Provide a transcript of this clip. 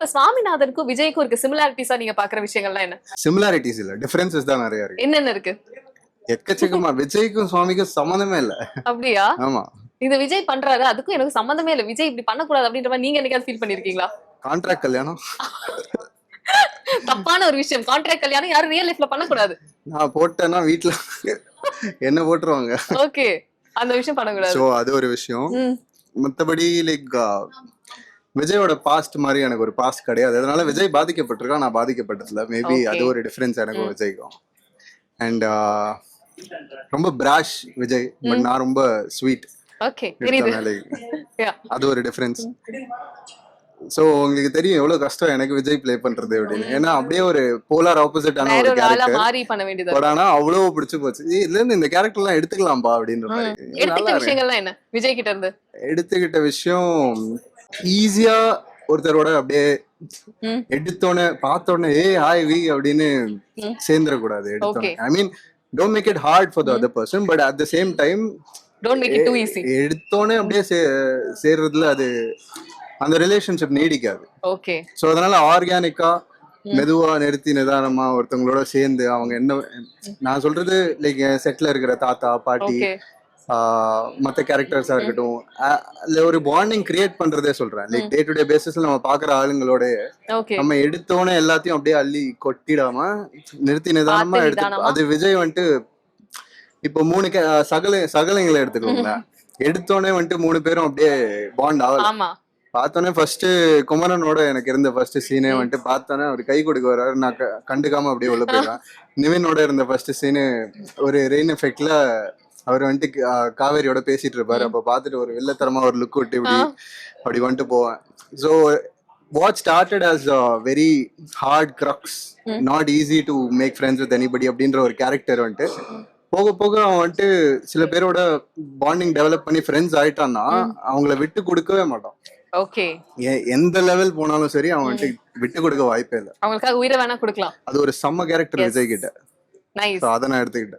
இப்ப சுவாமிநாதனுக்கும் விஜய்க்கும் இருக்க சிமிலாரிட்டிஸா நீங்க பாக்குற விஷயங்கள்லாம் என்ன? சிமிலாரிட்டிஸ் இல்ல, டிஃபரன்சஸ் தான் நிறைய இருக்கு. என்னென்ன இருக்கு? எக்கச்சக்கமா. விஜய்க்கும் சுவாமிக்கும் சம்மந்தமே இல்ல. அப்படியா? ஆமா. இது விஜய் பண்றாரு, அதுக்கும் எனக்கு சம்பந்தமே இல்ல. விஜய் இப்படி பண்ணக்கூடாது அப்படின்ற மாதிரி நீங்க என்னைக்காவது ஃபீல் பண்ணிருக்கீங்களா? கான்ட்ராக்ட் கல்யாணம் தப்பான ஒரு விஷயம். கான்ட்ராக்ட் கல்யாணம் யாரும் ரியல் லைஃப்ல பண்ணக்கூடாது. நான் போட்டேன்னா வீட்டுல என்ன போட்டுருவாங்க. ஓகே, அந்த விஷயம் பண்ணக்கூடாது. சோ அது ஒரு விஷயம். ம். மத்தபடி லைக் விஜயோட பாஸ்ட் மாதிரி எனக்கு ஒரு பாஸ்ட் கிடையாது. அதனால விஜய் பாதிக்கப்பட்டிருக்கான், நான் பாதிக்கப்பட்டதில்ல. Maybe Okay. அது ஒரு டிஃபரன்ஸ் எனக்கும் விஜய்க்கும். அண்ட் ரொம்ப பிராஷ் விஜய், பட் நான் ரொம்ப ஸ்வீட். ஓகே, தெரியுது. Yeah. அது ஒரு டிஃபரன்ஸ். சோ உங்களுக்கு தெரியும் எவ்வளவு கஷ்டம் எனக்கு விஜய் ப்ளே பண்றது அப்படின்னு. ஏன்னா அப்படியே ஒரு போலார் ஆப்போசிட்டான வேற ஒரு ஒரு ஆளா கேரக்டர். மாறி பண்ண வேண்டியது. பட் ஆனா அவ்வளவு பிடிச்சு போச்சு. இதுல இருந்து இந்த கேரக்டர் எல்லாம் எடுத்துக்கலாம்பா அப்படின்ற மாதிரி. எடுத்துக்கிட்ட நல்லா இருக்கு. விஷயங்கள்லாம் என்ன விஜய் கிட்ட இருந்து? எடுத்துக்கிட்ட விஷயம் ஈஸியா ஒருத்தரோட அப்படியே ம். எடுத்தோடனே பார்த்தோடனே ஏ ஹாய் வி அப்படின்னு சேர்ந்துடக்கூடாது. எடுத்தோடனே I mean don't make it hard for the other person, but at the same time don't make it too easy. எடுத்தோடனே அப்படியே சேர்றதுல அது அந்த ரிலேஷன்ஷிப் நீடிக்காது. ஓகே. ஸோ அதனால ஆர்கானிக்கா மெதுவா நிறுத்தி நிதானமா ஒருத்தவங்களோட சேர்ந்து அவங்க என்ன நான் சொல்றது லைக் செட்ல இருக்கிற தாத்தா பாட்டி ஓகே. மற்ற கேரக்டர்ஸா இருக்கட்டும், அதுல ஒரு பாண்டிங் கிரியேட் பண்றதே சொல்றேன். லைக் டே டு டே பேசிஸ்ல நம்ம பாக்குற ஆளுங்களோட ஓகே. நம்ம எடுத்தோன்னே எல்லாத்தையும் அப்படியே அள்ளி கொட்டிடாம நிறுத்தி நிதானமா பார்த்து எடுத்து நிதானமா. அது விஜய் வந்துட்டு இப்போ சகலைங்களை எடுத்துக்கோங்களேன். எடுத்தோடனே வந்துட்டு 3 பேரும் அப்படியே பாண்ட் ஆகல. ஆமா. பார்த்தோன்னே ஃபர்ஸ்ட் குமரனோட எனக்கு இருந்த ஃபர்ஸ்ட் சீனே வந்துட்டு பார்த்தோன்னே அவர் கை கொடுக்க வர்றாரு, நான் கண்டுக்காம அப்படியே உள்ள போயிடுறேன். நிவினோட இருந்த ஃபர்ஸ்ட் சீனு ஒரு ரெயின் எஃபெக்ட்ல அவர் வந்துட்டு காவேரியோட பேசிட்டு இருப்பாரு. அப்ப பார்த்துட்டு ஒரு வில்லத்தரமா ஒரு லுக் விட்டு அப்படி வந்துட்டு போவேன். So what started as a very hard crux, not easy to make friends with anybody அப்படின்ற ஒரு கேரக்டர் வந்துட்டு போக போக அவன் வந்துட்டு சில பேரோட பாண்டிங் டெவலப் பண்ணி ஃப்ரெண்ட்ஸ் ஆயிட்டான்னா அவங்கள விட்டு கொடுக்கவே மாட்டான். ஓகே. எந்த லெவல் போனாலும் சரி அவன் வந்துட்டு விட்டு கொடுக்க வாய்ப்பே இல்லை. அவங்களுக்காக உயிரை வேணா கொடுக்கலாம். அது ஒரு செம்ம கேரக்டர் விஜய் கிட்ட. நைஸ். அதை நான் எடுத்துக்கிட்டேன்.